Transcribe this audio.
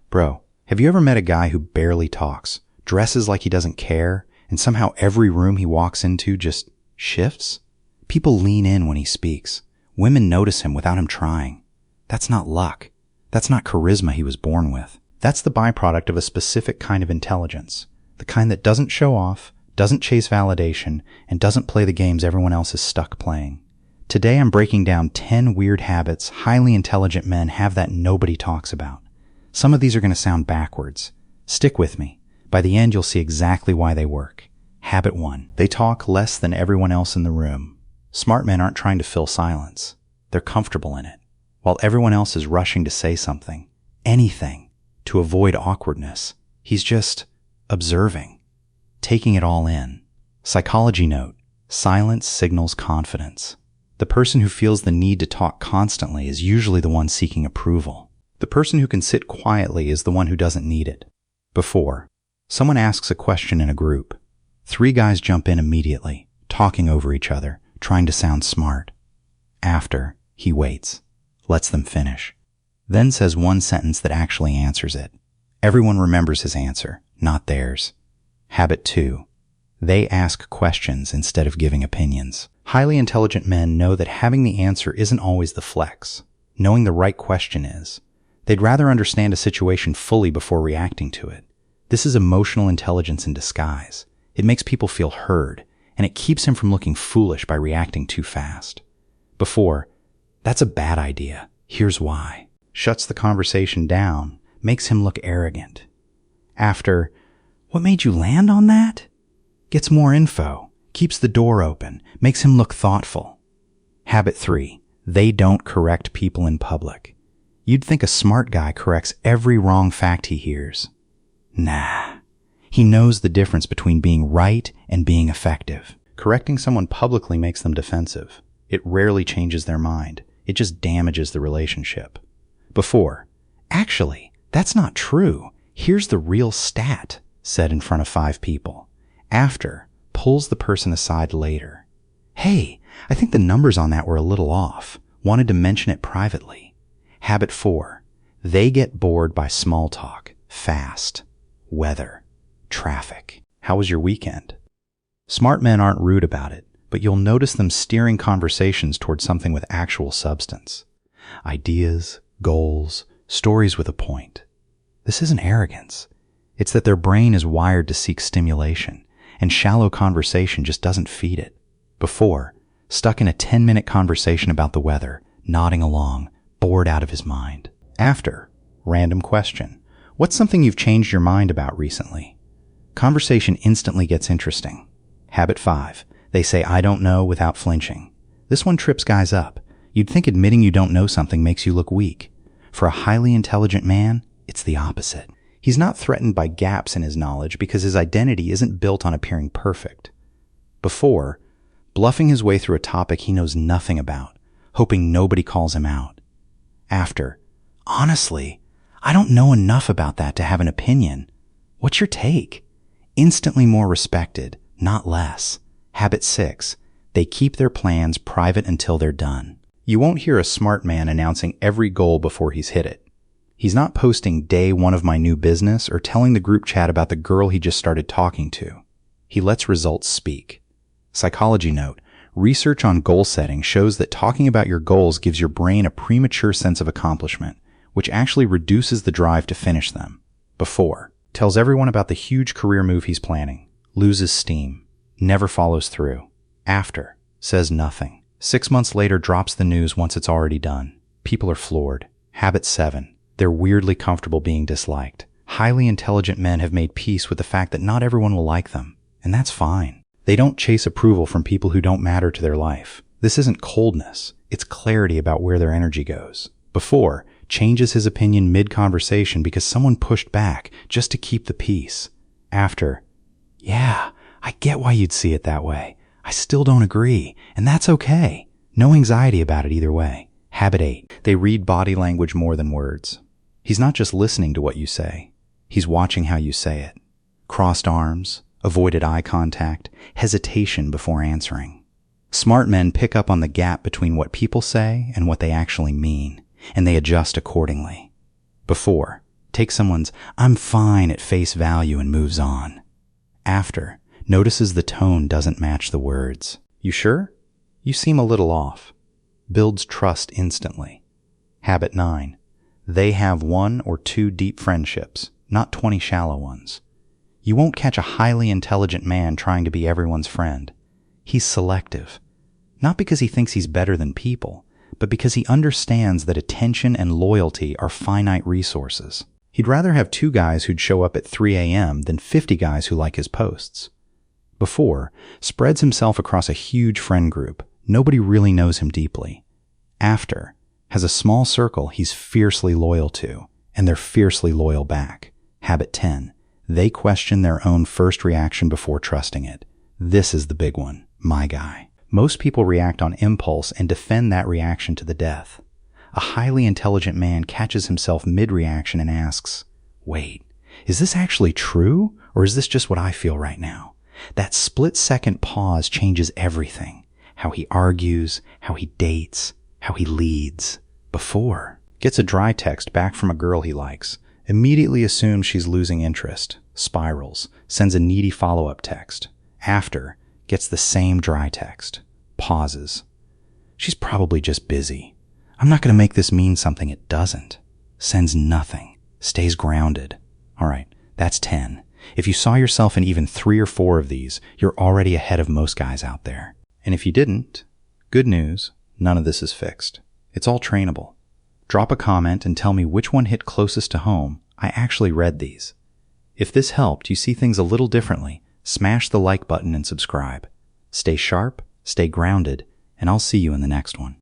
Bro, have you ever met a guy who barely talks, dresses like he doesn't care, and somehow every room he walks into just shifts? People lean in when he speaks. Women notice him without him trying. That's not luck. That's not charisma he was born with. That's the byproduct of a specific kind of intelligence. The kind that doesn't show off, doesn't chase validation, and doesn't play the games everyone else is stuck playing. Today I'm breaking down 10 weird habits highly intelligent men have that nobody talks about. Some of these are going to sound backwards. Stick with me. By the end you'll see exactly why they work. Habit 1. They talk less than everyone else in the room. Smart men aren't trying to fill silence. They're comfortable in it. While everyone else is rushing to say something, anything, to avoid awkwardness, he's just observing, taking it all in. Psychology note: silence signals confidence. The person who feels the need to talk constantly is usually the one seeking approval. The person who can sit quietly is the one who doesn't need it. Before, someone asks a question in a group. 3 guys jump in immediately, talking over each other, trying to sound smart. After, he waits, lets them finish, then says one sentence that actually answers it. Everyone remembers his answer, not theirs. Habit 2. They ask questions instead of giving opinions. Highly intelligent men know that having the answer isn't always the flex. Knowing the right question is. They'd rather understand a situation fully before reacting to it. This is emotional intelligence in disguise. It makes people feel heard, and it keeps him from looking foolish by reacting too fast. Before, that's a bad idea. Here's why. Shuts the conversation down, makes him look arrogant. After, what made you land on that? Gets more info, keeps the door open, makes him look thoughtful. Habit 3. They don't correct people in public. You'd think a smart guy corrects every wrong fact he hears. Nah. He knows the difference between being right and being effective. Correcting someone publicly makes them defensive. It rarely changes their mind. It just damages the relationship. Before, actually, that's not true. Here's the real stat, said in front of 5 people. After, pulls the person aside later. Hey, I think the numbers on that were a little off. Wanted to mention it privately. Habit 4. They get bored by small talk, fast. Weather. Traffic. How was your weekend? Smart men aren't rude about it, but you'll notice them steering conversations towards something with actual substance. Ideas, goals, stories with a point. This isn't arrogance. It's that their brain is wired to seek stimulation, and shallow conversation just doesn't feed it. Before, stuck in a 10-minute conversation about the weather, nodding along, bored out of his mind. After, random question. What's something you've changed your mind about recently? Conversation instantly gets interesting. Habit 5. They say I don't know without flinching. This one trips guys up. You'd think admitting you don't know something makes you look weak. For a highly intelligent man, it's the opposite. He's not threatened by gaps in his knowledge because his identity isn't built on appearing perfect. Before, bluffing his way through a topic he knows nothing about, hoping nobody calls him out. After, honestly, I don't know enough about that to have an opinion. What's your take? Instantly more respected, not less. Habit 6. They keep their plans private until they're done. You won't hear a smart man announcing every goal before he's hit it. He's not posting day 1 of my new business or telling the group chat about the girl he just started talking to. He lets results speak. Psychology note: research on goal setting shows that talking about your goals gives your brain a premature sense of accomplishment, which actually reduces the drive to finish them. Before, tells everyone about the huge career move he's planning, loses steam, never follows through. After, says nothing. 6 months later drops the news once it's already done. People are floored. Habit 7. They're weirdly comfortable being disliked. Highly intelligent men have made peace with the fact that not everyone will like them, and that's fine. They don't chase approval from people who don't matter to their life. This isn't coldness, it's clarity about where their energy goes. Before, changes his opinion mid-conversation because someone pushed back just to keep the peace. After, yeah, I get why you'd see it that way. I still don't agree, and that's okay. No anxiety about it either way. Habit 8. They read body language more than words. He's not just listening to what you say. He's watching how you say it. Crossed arms, avoided eye contact, hesitation before answering. Smart men pick up on the gap between what people say and what they actually mean, and they adjust accordingly. Before, Takes someone's "I'm fine" at face value and moves on. After, notices the tone doesn't match the words. You sure? You seem a little off. Builds trust instantly. Habit 9. They have 1 or 2 deep friendships, not 20 shallow ones. You won't catch a highly intelligent man trying to be everyone's friend. He's selective. Not because he thinks he's better than people, but because he understands that attention and loyalty are finite resources. He'd rather have 2 guys who'd show up at 3 a.m. than 50 guys who like his posts. Before, spreads himself across a huge friend group. Nobody really knows him deeply. After, has a small circle he's fiercely loyal to, and they're fiercely loyal back. Habit 10. They question their own first reaction before trusting it. This is the big one, my guy. Most people react on impulse and defend that reaction to the death. A highly intelligent man catches himself mid-reaction and asks, wait, is this actually true, or is this just what I feel right now? That split-second pause changes everything. How he argues, how he dates, how he leads. Before, gets a dry text back from a girl he likes, immediately assumes she's losing interest, spirals, sends a needy follow-up text. After, gets the same dry text, pauses. She's probably just busy. I'm not going to make this mean something it doesn't. Sends nothing. Stays grounded. All right, that's 10. If you saw yourself in even 3 or 4 of these, you're already ahead of most guys out there. And if you didn't, good news, none of this is fixed. It's all trainable. Drop a comment and tell me which one hit closest to home. I actually read these. If this helped you see things a little differently, smash the like button and subscribe. Stay sharp, stay grounded, and I'll see you in the next one.